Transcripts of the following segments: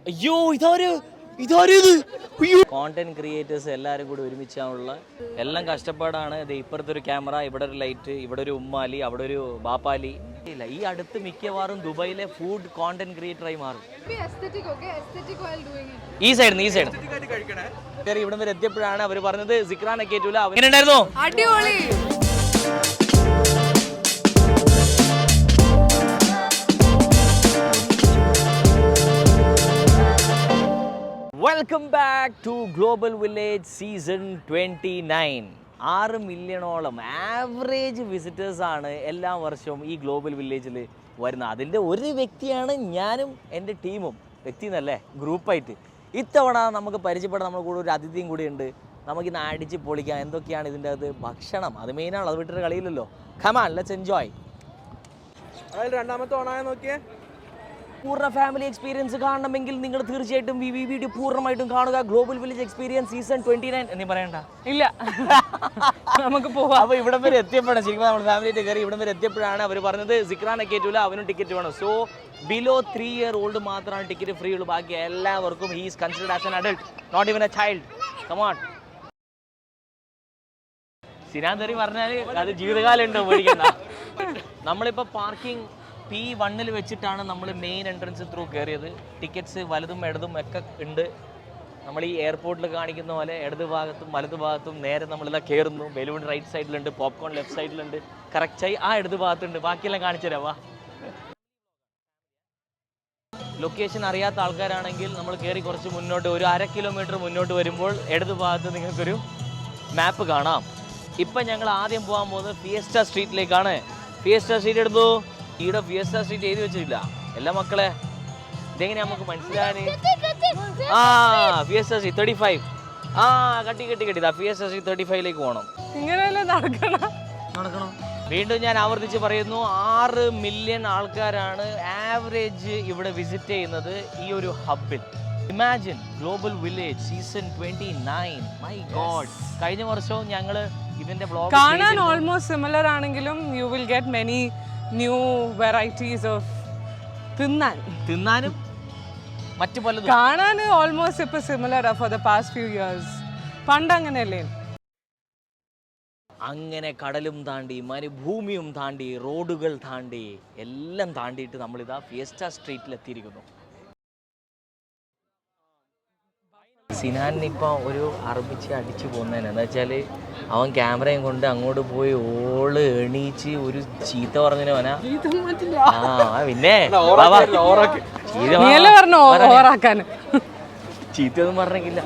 അയ്യോ content creators എല്ലാവരും കൂടി ഒരുമിച്ചാണുള്ള എല്ലാം കഷ്ടപ്പാടാണ്. ഇപ്പുറത്തെ ഒരു ക്യാമറ, ഇവിടെ ഒരു ലൈറ്റ്, ഇവിടെ ഒരു ഉമ്മാലി, അവിടെ ഒരു ബാപ്പാലി. ഇല്ല, ഈ അടുത്ത് മിക്കവാറും ദുബായിലെ ഫുഡ് കോണ്ടന്റ് ക്രിയേറ്ററായി മാറും. ഈ സൈഡ് ഇവിടെ വരെ എത്തിയപ്പോഴാണ് അവർ പറഞ്ഞത് സിക്രാനെ കേറ്റൂല. എങ്ങനെയുണ്ടായിരുന്നു? അടിപൊളി. Welcome back to global village season 29. 6 മില്യണോളം ആവറേജ് വിസിറ്റേഴ്സാണ് എല്ലാ വർഷവും ഈ ഗ്ലോബൽ വില്ലേജിൽ വരുന്നത്. അതിൻ്റെ ഒരു വ്യക്തിയാണ് ഞാനും എൻ്റെ ടീമും. വ്യക്തി എന്നല്ലേ, ഗ്രൂപ്പായിട്ട്. ഇത്തവണ നമുക്ക് പരിചയപ്പെടാൻ നമ്മുടെ കൂടെ ഒരു അതിഥിയും കൂടി ഉണ്ട്. നമുക്കിന്ന് അടിച്ച് പൊളിക്കാം. എന്തൊക്കെയാണ് ഇതിൻ്റെ അത് ഭക്ഷണം, അത് മെയിനാണ്. അത് വിട്ടിട്ട് കളിയില്ലല്ലോ. Come on, let's enjoy. അതിൽ രണ്ടാമത്തെ ഓണായ നോക്കിയേ. പൂർണ്ണ ഫാമിലി എക്സ്പീരിയൻസ് കാണണമെങ്കിൽ നിങ്ങൾ തീർച്ചയായിട്ടും ഈ വീഡിയോ പൂർണ്ണമായിട്ടും കാണുക. ഗ്ലോബൽ വില്ലേജ് എക്സ്പീരിയൻസ് സീസൺ 29 എന്നീ പറയണ്ട. ഇല്ല, നമുക്ക് പോവാം. അപ്പോൾ ഇവിടം വരെ എത്തിയപ്പോഴാണ്, ശരിക്കും നമ്മുടെ ഫാമിലിയായിട്ട് കയറി ഇവിടം വരെ എത്തിയപ്പോഴാണ് അവർ പറഞ്ഞത് സിക്രാനെ കയറ്റൂല, അവനും ടിക്കറ്റ് വേണം. സോ ബിലോ 3 year old മാത്രമാണ് ടിക്കറ്റ് ഫ്രീ ഉള്ളൂ. ബാക്കി എല്ലാവർക്കും he is considered as an adult, not even a child. Come on. സിനാന്തരി പറഞ്ഞാൽ അത് ജീവിതകാലം ഉണ്ടോ പേടിക്കണ്ട. നമ്മളിപ്പോൾ പാർക്കിംഗ് P1 വെച്ചിട്ടാണ് നമ്മൾ മെയിൻ എൻട്രൻസ് ത്രൂ കയറിയത്. ടിക്കറ്റ്സ് വലതും ഇടതും ഒക്കെ ഉണ്ട്. നമ്മൾ ഈ എയർപോർട്ടിൽ കാണിക്കുന്ന പോലെ ഇടത് ഭാഗത്തും വലത് ഭാഗത്തും നേരെ നമ്മളിതാ കയറുന്നു. ബലൂൺ റൈറ്റ് സൈഡിലുണ്ട്, പോപ്കോൺ ലെഫ്റ്റ് സൈഡിലുണ്ട്, കറക്റ്റായി ആ ഇടത് ഭാഗത്തുണ്ട്. ബാക്കിയെല്ലാം കാണിച്ചു തരാം, വാ. ലൊക്കേഷൻ അറിയാത്ത ആൾക്കാരാണെങ്കിൽ നമ്മൾ കയറി കുറച്ച് മുന്നോട്ട്, ഒരു 1/2 kilometer മുന്നോട്ട് വരുമ്പോൾ ഇടത് ഭാഗത്ത് നിങ്ങൾക്കൊരു മാപ്പ് കാണാം. ഇപ്പം ഞങ്ങൾ ആദ്യം പോകാൻ പോകുന്നത് ഫിയസ്റ്റ സ്ട്രീറ്റിലേക്കാണ്. ഫിയസ്റ്റ സ്ട്രീറ്റ് എടുത്തു. ഈടെ ഫിയസ്റ്റ സ്ട്രീറ്റ് എഴുതി വെച്ചിട്ടില്ല. എല്ലാ മക്കളെ ഇതെങ്ങനെ നമുക്ക് മനസ്സിലാകാൻ? Fiesta street 35. കട്ടി ഫിയസ്റ്റ സ്ട്രീറ്റ് 35ലേക്ക് പോകണം. ഇങ്ങനെയല്ലേ നടക്കണം. വീണ്ടും ഞാൻ ആവർത്തിച്ച് പറയുന്നു, 6 മില്യൺ ആൾക്കാരാണ് ആവറേജ് ഇവിടെ വിസിറ്റ് ചെയ്യുന്നത് ഈ ഒരു ഹബ്ബിൽ. Imagine global village season 29. My god. കഴിഞ്ഞ വർഷവും ഞങ്ങൾ ഇതിന്റെ വ്ലോഗ് കാണാൻ ഓൾമോസ്റ്റ് സിമിലർ ആണെങ്കിലും you will get many new varieties of തിന്നാനും മറ്റു പലതും. കാണാൻ ഓൾമോസ്റ്റ് ഇപ്പൊ similar for the past few years. പണ്ട് അങ്ങനെയല്ലേ? അങ്ങനെ കടലും താണ്ടി മരുഭൂമിയും താണ്ടി റോഡുകൾ താണ്ടി എല്ലാം താണ്ടിയിട്ട് നമ്മളിതാ ഫിയസ്റ്റ സ്ട്രീറ്റിൽ എത്തിയിരിക്കുന്നു. സിനാനിപ്പോൾ ഒരു അറബിച്ച് അടിച്ചു പോകുന്നതിന് എന്താ വെച്ചാൽ അവൻ ക്യാമറയും കൊണ്ട് അങ്ങോട്ട് പോയി ഓള് എണീച്ച് ഒരു ചീത്ത പറഞ്ഞവനാ. പിന്നെ ചീത്തയൊന്നും പറഞ്ഞില്ല,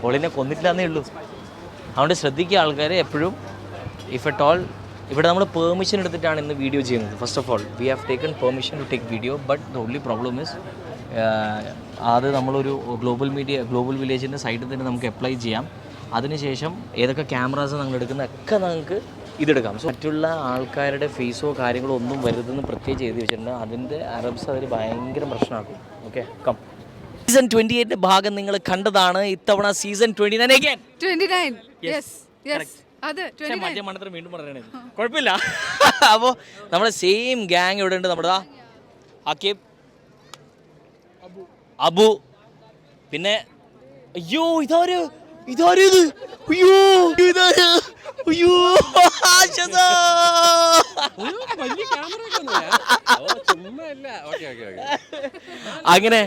ഓളിനെ കൊന്നിട്ടില്ലെന്നേ ഉള്ളൂ. അതുകൊണ്ട് ശ്രദ്ധിക്കുക ആൾക്കാർ എപ്പോഴും. ഇഫ് അറ്റ് ഓൾ ഇവിടെ നമ്മൾ പെർമിഷൻ എടുത്തിട്ടാണ് ഇന്ന് വീഡിയോ ചെയ്യുന്നത്. First of all we have taken permission to take video, but the only problem is അത് നമ്മളൊരു ഗ്ലോബൽ വില്ലേജിൻ്റെ സൈഡിൽ തന്നെ നമുക്ക് അപ്ലൈ ചെയ്യാം. അതിനുശേഷം ഏതൊക്കെ ക്യാമറാസ് നമ്മൾ എടുക്കുന്നതൊക്കെ നമുക്ക് ഇതെടുക്കാം. സോ മറ്റുള്ള ആൾക്കാരുടെ ഫേസോ കാര്യങ്ങളോ ഒന്നും വരുതെന്ന് പ്രത്യേകിച്ച് എഴുതി വെച്ചിട്ടുണ്ട്. അതിൻ്റെ അറബ്സ് അതിൽ ഭയങ്കര പ്രശ്നമാക്കും. Okay, come. സീസൺ 28 ഭാഗം നിങ്ങൾ കണ്ടതാണ്. ഇത്തവണ സീസൺ 29. മണ്ടത്തരം വീണ്ടും പറയണേ, കുഴപ്പമില്ല. അപ്പോൾ നമ്മുടെ സെയിം ഗ്യാങ് ഇവിടെ ഉണ്ട്. നമ്മുടെ അക്കീബ്, അബു, പിന്നെ അയ്യോ ഇതാര് അങ്ങനെ.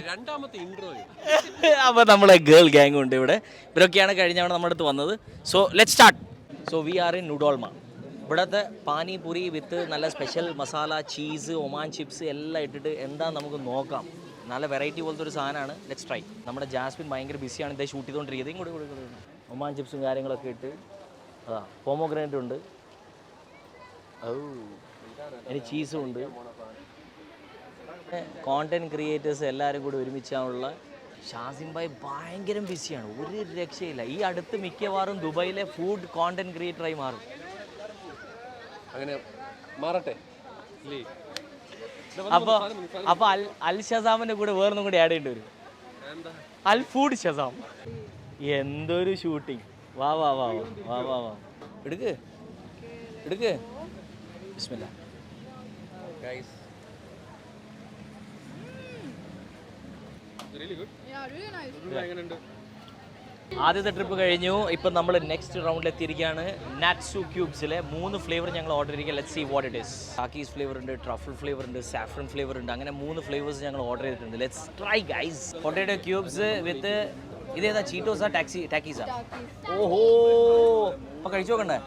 അപ്പൊ നമ്മളെ ഗേൾ ഗ്യാങ് ഉണ്ട് ഇവിടെ. ഇവരൊക്കെയാണ് കഴിഞ്ഞവണ നമ്മുടെ അടുത്ത് വന്നത്. So let's start. So we are in നുഡോൾമ. ഇവിടുത്തെ പാനിപൂരി വിത്ത് നല്ല special masala, cheese, Oman chips എല്ലാം ഇട്ടിട്ട് എന്താ നമുക്ക് നോക്കാം. നല്ല വെറൈറ്റി പോലത്തെ ഒരു സാധനമാണ്. Let's try. നമ്മുടെ ജാസ്മിൻ ഭയങ്കര ബിസിയാണ് ഇതേ ഷൂട്ട് ചെയ്തുകൊണ്ടിരിക്കുന്നത്. ഇങ്ങോട്ട് ഒമാൻ ചിപ്സും കാര്യങ്ങളൊക്കെ ഇട്ട് പോമോഗ്രാനൈറ്റ് ഉണ്ട്, ഇനി ചീസും ഉണ്ട്. കോണ്ടന്റ് ക്രിയേറ്റേഴ്സ് എല്ലാവരും കൂടി ഒരുമിച്ചാണുള്ള. ഷാസിം ഭായ് ഭയങ്കര ബിസിയാണ്, ഒരു രക്ഷയില്ല. ഈ അടുത്ത് മിക്കവാറും ദുബായിലെ ഫുഡ് കോണ്ടന്റ് ക്രിയേറ്ററായി മാറും. അങ്ങനെ മാറട്ടെ. അപ്പൊ അൽ ഷസാമിന്റെ കൂടെ വേറൊന്നും കൂടി ആഡ് ചെയ്യേണ്ടി വരും. അൽ ഫുഡ് ഷസാം. എന്തൊരു ഷൂട്ടിങ്. വാ വാ വാ വാ വാ വാ എടുക്ക് ബിസ്മില്ലാ. Guys, really good. എങ്ങനെയുണ്ട്? ആദ്യത്തെ ട്രിപ്പ് കഴിഞ്ഞു. ഇപ്പം നമ്മൾ നെക്സ്റ്റ് റൗണ്ടിൽ എത്തിയിരിക്കുകയാണ്. നാറ്റ്സു ക്യൂബ്സിലെ 3 ഫ്ലേവർ ഞങ്ങൾ ഓർഡർ ചെയ്തിരിക്കുക. Let's see what it is. Takis flavour ഉണ്ട്, ട്രഫിൾ ഫ്ലേവർ ഉണ്ട്, സാഫ്രൺ ഫ്ലേവർ ഉണ്ട്. അങ്ങനെ 3 ഫ്ലേവേഴ്സ് ഞങ്ങൾ ഓർഡർ ചെയ്തിട്ടുണ്ട്. Let's try guys. Potato cubes with ഇതേതാ, ചീറ്റോസാ ടാക്കീസാ? ഓഹോ, അപ്പോൾ കഴിച്ചു നോക്കണ്ടേ?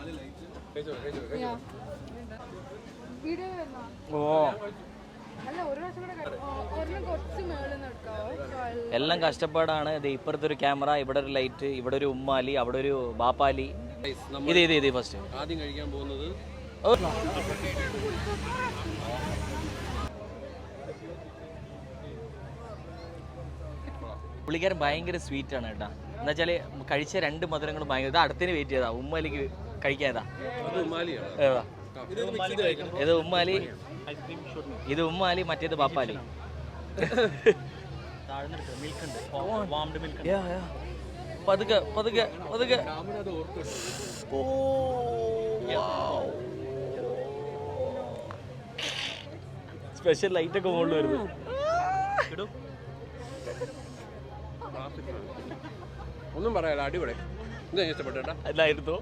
ഓ, എല്ലാം കഷ്ടപ്പാടാണ്. ഇത് ഇപ്പുറത്തെ ഒരു ക്യാമറ, ഇവിടെ ഒരു ലൈറ്റ്, ഇവിടെ ഒരു ഉമ്മാലി, അവിടെ ഒരു ബാപ്പാലി. ഇത് ഫസ്റ്റ് ആദ്യം കഴിക്കാൻ പോകുന്നത് പുള്ളിക്കാരൻ ഭയങ്കര സ്വീറ്റ് ആണ് കേട്ടോ. എന്താ വെച്ചാൽ കഴിച്ച 2 മധുരങ്ങളും ഭയങ്കര. ഇത് അടുത്തിന് വെയിറ്റ് ചെയ്താ, ഉമ്മാലിക്ക് കഴിക്കാതാ. ഏതാ ഇത് ഉമ്മാലി, ഇത് ഉമ്മാലി, മറ്റേത് ബാപ്പാലി. പതുക്കെ പതുക്കെ പതുക്കെ. സ്പെഷ്യൽ ലൈറ്റ് ഒക്കെ മുകളിൽ വരുന്നു. ഒന്നും പറയാല, അടിപൊളി. ഇത് ഇഷ്ടപ്പെട്ടു. എല്ലായിരുന്നു.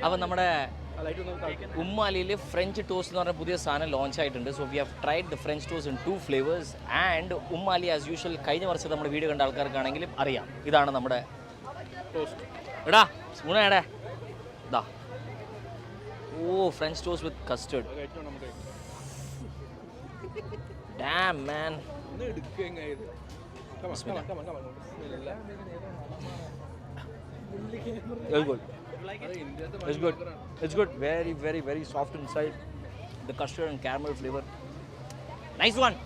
അപ്പം നമ്മുടെ ഉമ്മാലിയിൽ ഫ്രഞ്ച് ടോസ്റ്റ് എന്ന് പറഞ്ഞ പുതിയ സാധനം ലോഞ്ച് ആയിട്ടുണ്ട്. So we have tried the French toast in 2 flavours. And ഉമ്മാലി ആസ് യൂഷ്വൽ കഴിഞ്ഞ വർഷം നമ്മുടെ വീഡിയോ കണ്ട ആൾക്കാർക്കാണെങ്കിലും അറിയാം, ഇതാണ് നമ്മുടെ ടോസ്റ്റ്. എടാ സ്പൂൺ ഏടേ ഇതാ. Oh, French toast with custard. Damn man. It's good. It's good. Very, very, very soft inside. The custard and caramel flavor. Nice one.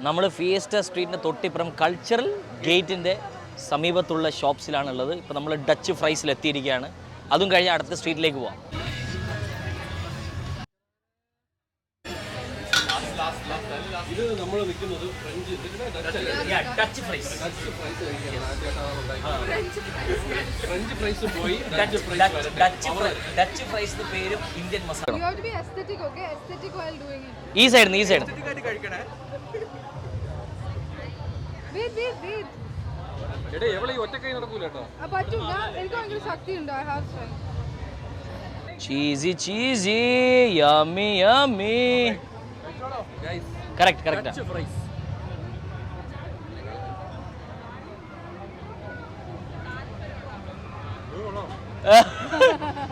നമ്മൾ ഫിയസ്റ്റ സ്ട്രീറ്റിൻ്റെ തൊട്ടിപ്പുറം കൾച്ചറൽ ഗേറ്റിൻ്റെ സമീപത്തുള്ള ഷോപ്സിലാണുള്ളത്. ഇപ്പോൾ നമ്മൾ ഡച്ച് ഫ്രൈസിൽ എത്തിയിരിക്കുകയാണ്. അതും കഴിഞ്ഞ് അടുത്ത സ്ട്രീറ്റിലേക്ക് പോവാം. ഇത് നമ്മൾ നിൽക്കുന്നത് ഡച്ച് ഫ്രൈസ്. ഫ്രഞ്ച് ഫ്രൈസ് പോയി ഡച്ച് ഫ്രൈസ് പേരും Indian masala. You have to be aesthetic, okay? Aesthetic while doing it. ഈ സൈഡ് ഈ സൈഡ്. Wait. എടേ എവളെ ഈ ഒറ്റ കൈ നടക്കൂല കേട്ടോ. പറ്റും. എനിക്ക് ഭയങ്കര ശക്തിയുണ്ട്. I have strength. Cheesy, yummy. Guys, correct. Dutch fries.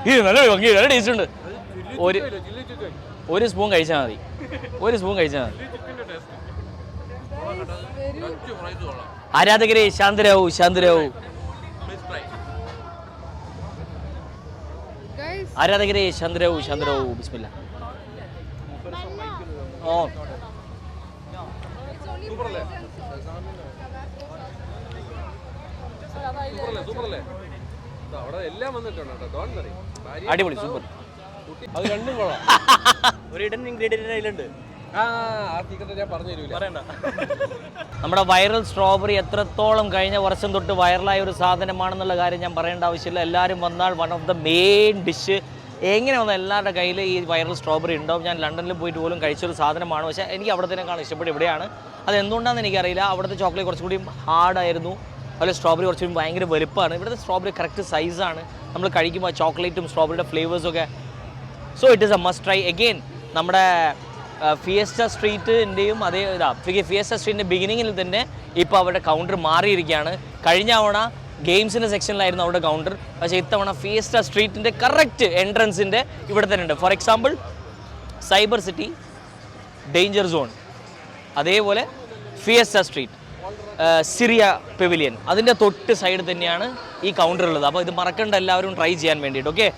ഇത് നല്ല ടേസ്റ്റ് ഉണ്ട്. ഒരു സ്പൂൺ കഴിച്ചാൽ മതി. ആരാധകരെ ശാന്തരാവൂ. Guys, ആരാധകരെ ശാന്തരാവൂ. ബിസ്മില്ല. ഓ, സൂപ്പറല്ലേ? അവിടെ എല്ലാം വന്നിട്ടുണ്ട് കേട്ടോ. അടിപൊളി, സൂപ്പർ. അത് രണ്ടും കൊള്ളാം. ഒരു ഇടൻ ഇൻഗ്രീഡിയൻ്റ് അതിലുണ്ട്. ആ സീക്രട്ട് ഞാൻ പറഞ്ഞു തരൂല. പറയണ്ട. നമ്മുടെ വൈറൽ സ്ട്രോബെറി എത്രത്തോളം കഴിഞ്ഞ വർഷം തൊട്ട് വൈറലായ ഒരു സാധനമാണെന്നുള്ള കാര്യം ഞാൻ പറയേണ്ട ആവശ്യമില്ല. എല്ലാവരും വന്നാൽ one of the main dish. എങ്ങനെ വന്നാൽ എല്ലാവരുടെ കയ്യിൽ ഈ വൈറൽ സ്ട്രോബെറി ഉണ്ടാവും. ഞാൻ ലണ്ടനിൽ പോയിട്ട് പോലും കഴിച്ചൊരു സാധനമാണ്. പക്ഷേ എനിക്ക് അവിടത്തേക്കാളും ഇഷ്ടപ്പെട്ടു ഇവിടെയാണ്. അത് എന്തുകൊണ്ടാണെന്ന് എനിക്കറിയില്ല. അവിടുത്തെ ചോക്ലേറ്റ് കുറച്ചുകൂടി ഹാർഡായിരുന്നു. അതുപോലെ സ്ട്രോബെറി കുറച്ചുകൂടി ഭയങ്കര വലുപ്പമാണ്. ഇവിടുത്തെ സ്ട്രോബെറി കറക്റ്റ് സൈസാണ്. നമ്മൾ കഴിക്കുമ്പോൾ ചോക്ലേറ്റും സ്ട്രോബെറിയുടെ ഫ്ലേവേഴ്സൊക്കെ. So it is a must try. Again നമ്മുടെ ഫിയസ്റ്റ സ്ട്രീറ്റിൻ്റെയും ഫിയസ്റ്റ സ്ട്രീറ്റിൻ്റെ ബിഗിനിങ്ങിൽ തന്നെ ഇപ്പോൾ അവരുടെ കൗണ്ടർ മാറിയിരിക്കുകയാണ്. കഴിഞ്ഞ തവണ ഗെയിംസിൻ്റെ സെക്ഷനിലായിരുന്നു അവരുടെ കൗണ്ടർ. പക്ഷേ ഇത്തവണ ഫിയസ്റ്റ സ്ട്രീറ്റിൻ്റെ കറക്റ്റ് എൻട്രൻസിൻ്റെ ഇവിടെ തന്നെ ഉണ്ട്. For example cyber city, danger zone, അതേപോലെ ഫിയസ്റ്റ സ്ട്രീറ്റ്, സിറിയ പെവിലിയൻ, അതിൻ്റെ തൊട്ട് സൈഡ് തന്നെയാണ് ഈ കൗണ്ടർ ഉള്ളത്. അപ്പോൾ ഇത് മറക്കണ്ട, എല്ലാവരും ട്രൈ ചെയ്യാൻ വേണ്ടിയിട്ട്. ഓക്കെ,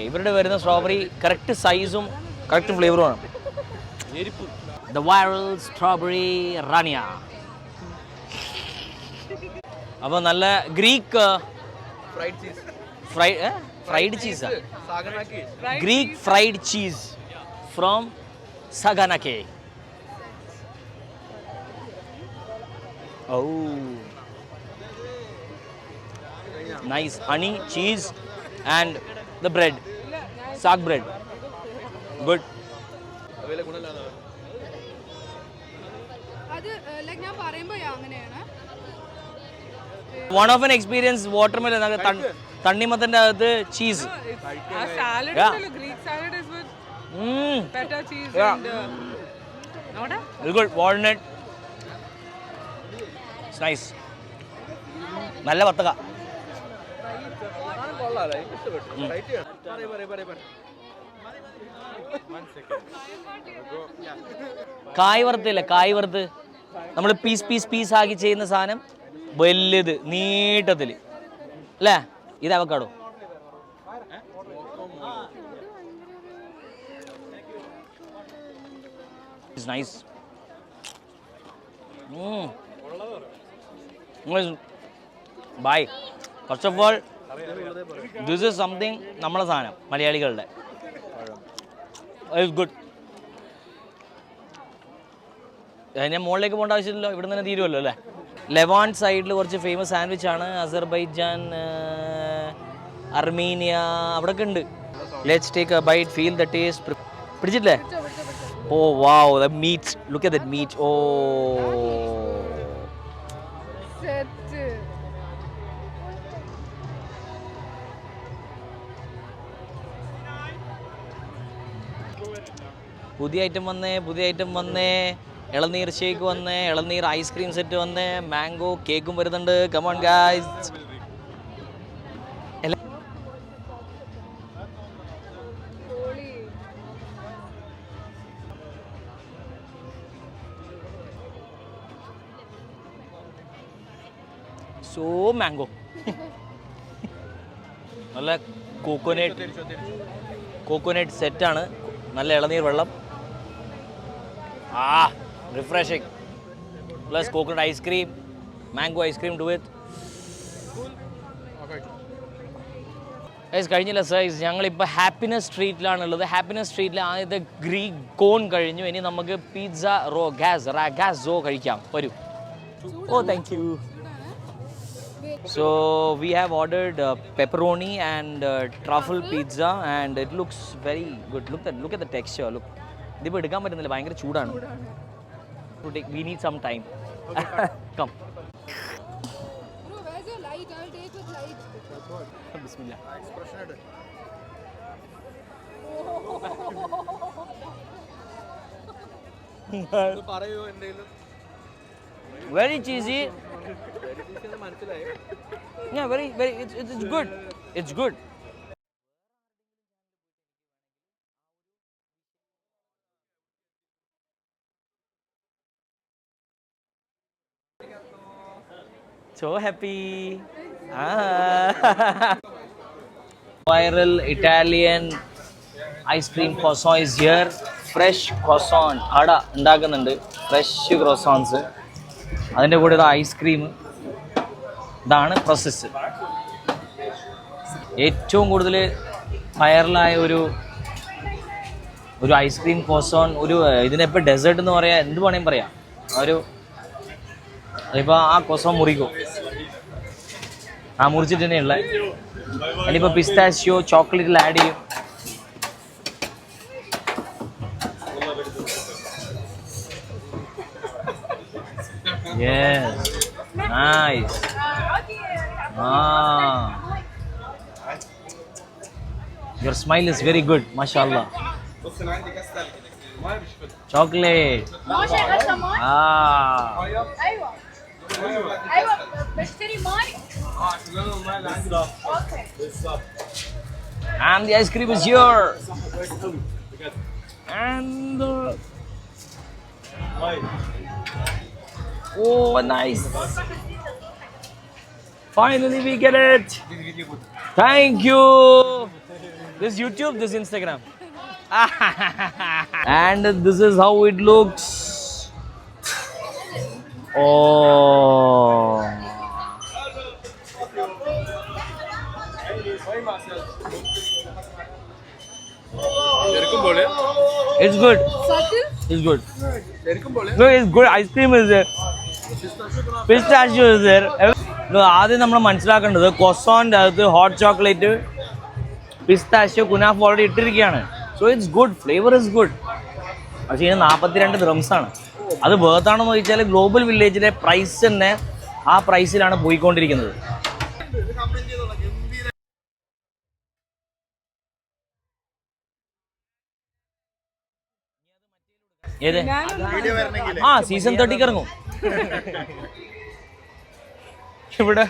ഇവരുടെ വരുന്ന സ്ട്രോബെറി കറക്റ്റ് സൈസും കറക്റ്റ് ഫ്ലേവറുമാണ്. ദ വൈറൽ സ്ട്രോബെറി റാനിയ. അപ്പോൾ നല്ല Greek fried cheese, Greek fried cheese from saganaki. Oh, nice honey cheese and the bread, saag bread. Good. അത് ലൈക്ക് ഞാൻ പറയുമ്പോൾ അങ്ങനെയാണ്. One of an experience watermelon, തണ്ണിമത്തൻ്റെ അകത്ത് ചീസ്. ആ salad ഉണ്ടല്ലോ, Greek salad is with feta cheese and നോടാ. Very good. Walnut. It's nice. നല്ല വത്തക. കായ് വറുത്തില്ല, കായ് വറുത്ത് നമ്മൾ പീസ് ആക്കി ചെയ്യുന്ന സാധനം വലിയത് നീട്ടത്തിൽ അല്ലേ? ഇത് avocado? It's nice. Bye. First of all, this is something നമ്മളെ സാധനം മലയാളികളുടെ. It's good. ഞാൻ മുകളിലേക്ക് പോകേണ്ട ആവശ്യമില്ലല്ലോ, ഇവിടെ തന്നെ തീരുമല്ലോ അല്ലേ? ലെവാൻ സൈഡിൽ കുറച്ച് ഫേമസ് സാൻഡ്വിച്ച് ആണ്. അസർബൈജാൻ, അർമീനിയ അവിടെയൊക്കെ ഉണ്ട്. Let's take a bite, feel the taste. പിടിച്ചിട്ടില്ലേ? Oh wow, the meat. Look at that meat. Oh. Set. പുതിയ ഐറ്റം വന്നേ. ഇളനീർ ഷേക്ക് വന്നേ, ഇളനീർ ഐസ്ക്രീം സെറ്റ് വന്നേ, മാംഗോ കേക്കും വരുന്നുണ്ട്. Come on guys. So mango. നല്ല കോക്കോനട്ട് സെറ്റാണ്. നല്ല ഇളനീർ വെള്ളം. Refreshing. Plus coconut ice cream, mango ice cream too with. കഴിഞ്ഞില്ല സൈസ്, ഞങ്ങളിപ്പോൾ ഹാപ്പിനെസ് സ്ട്രീറ്റിലാണുള്ളത്. ഹാപ്പിനെസ് സ്ട്രീറ്റിൽ ആദ്യത്തെ ഗ്രീക്ക് കോൺ കഴിഞ്ഞു. ഇനി നമുക്ക് പിസ്സ റാഗാസോ കഴിക്കാം. വരൂ. Oh thank you. So we have ordered pepperoni and truffle pizza and it looks very good. Look at the texture. Look. ഇതിപ്പോൾ എടുക്കാൻ പറ്റുന്നില്ല, ഭയങ്കര ചൂടാണ്. We need some time. Come. Bro, where's your light? I'll take with light. Bismillah. പറയൂ എന്തെങ്കിലും. Very cheesy. Yeah, very. It's good. It's good. So happy. Viral Italian ice cream croissant is here. Fresh croissant. Ada ഉണ്ടാക്കുന്നുണ്ട്. Fresh croissants. അതിൻ്റെ കൂടെ ഇത് ice cream. ഇതാണ് process. ഏറ്റവും കൂടുതൽ വൈറലായ ഒരു ഐസ്ക്രീം കോസോൺ, ഇതിനെപ്പോൾ ഡെസേർട്ട് എന്ന് പറയാം, എന്ത് വേണമെങ്കിലും പറയാം. അതിപ്പോൾ ആ കോസോൺ മുറിക്കും. മുറിച്ചിട്ട് തന്നെയുള്ള അതിനിപ്പോൾ പിസ്താഷ്യോ ചോക്ലേറ്റിൽ ആഡ് ചെയ്യും. Yes, nice. Your smile is very good, mashallah. Chocolate. ايوه بشتري ماي. اوكي. And the ice cream is here. And oh, nice. Finally we get it. Thank you. This YouTube, this Instagram. And this is how it looks. Oh. It's good. It's good. No, it's good. Ice cream is there. Pistachio is there. No, ആദ്യം നമ്മൾ മനസ്സിലാക്കേണ്ടത് കൊസോൻ്റെ അകത്ത് hot chocolate pistachio kunafa already ഇട്ടിരിക്കുകയാണ്. So it's good, flavour is good. പക്ഷേ ഇതിന് 42 ദിറംസാണ്. അത് വേർത്താണെന്ന് ചോദിച്ചാൽ ഗ്ലോബൽ വില്ലേജിലെ പ്രൈസ് തന്നെ ആ പ്രൈസിലാണ് പോയിക്കൊണ്ടിരിക്കുന്നത്. ഏത് സീസൺ 30 ഇറങ്ങും ഇവിടെ.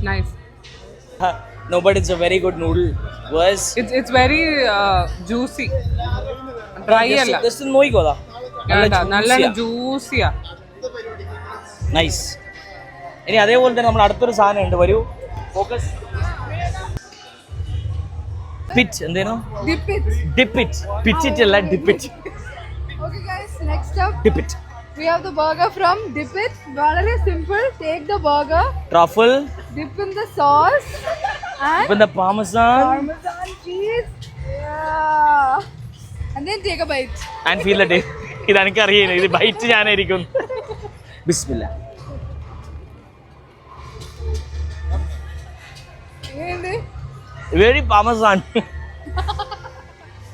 Nice. No, but it's a very good noodle. Was It's very juicy. Dry അല്ല. just നോയിക്കോതാ. നല്ല ജ്യൂസിയാ. നൈസ്. ഇനി അതേപോലെ തന്നെ നമ്മൾ അടുത്തൊരു സാധനം ഉണ്ട്. വരൂ, ഫോക്കസ്. പിറ്റ് എന്തേനോ? Dip it. Dip it. Pitch it അല്ല, dip it. Okay, guys, next up, dip it. we have the burger from Dip It. Very simple. Take the burger, truffle, dip in the sauce, and പിന്നെ പാമസാൻ Parmesan cheese. Yeah. And then take a bite. And feel the taste. ഇത് എനിക്കറിയില്ല, ഇത് byte ഞാനായിരിക്കും. ബിസ്മില്ല. And very പാമസാൻ.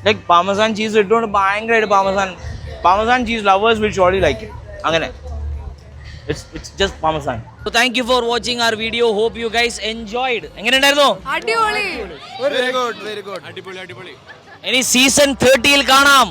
Like പാമസാൻ cheese ഇട്ടുകൊണ്ട് ഭയങ്കരമായിട്ട് പാമസാൻ cheese lovers will surely like it. അങ്ങനെ it's just parmesan. So thank you for watching our video. Hope you guys enjoyed. എങ്ങനെ ഉണ്ടായിരുന്നു? അടിപൊളി. Very good. അടിപൊളി. ഇനി സീസൺ 30 കാണാം.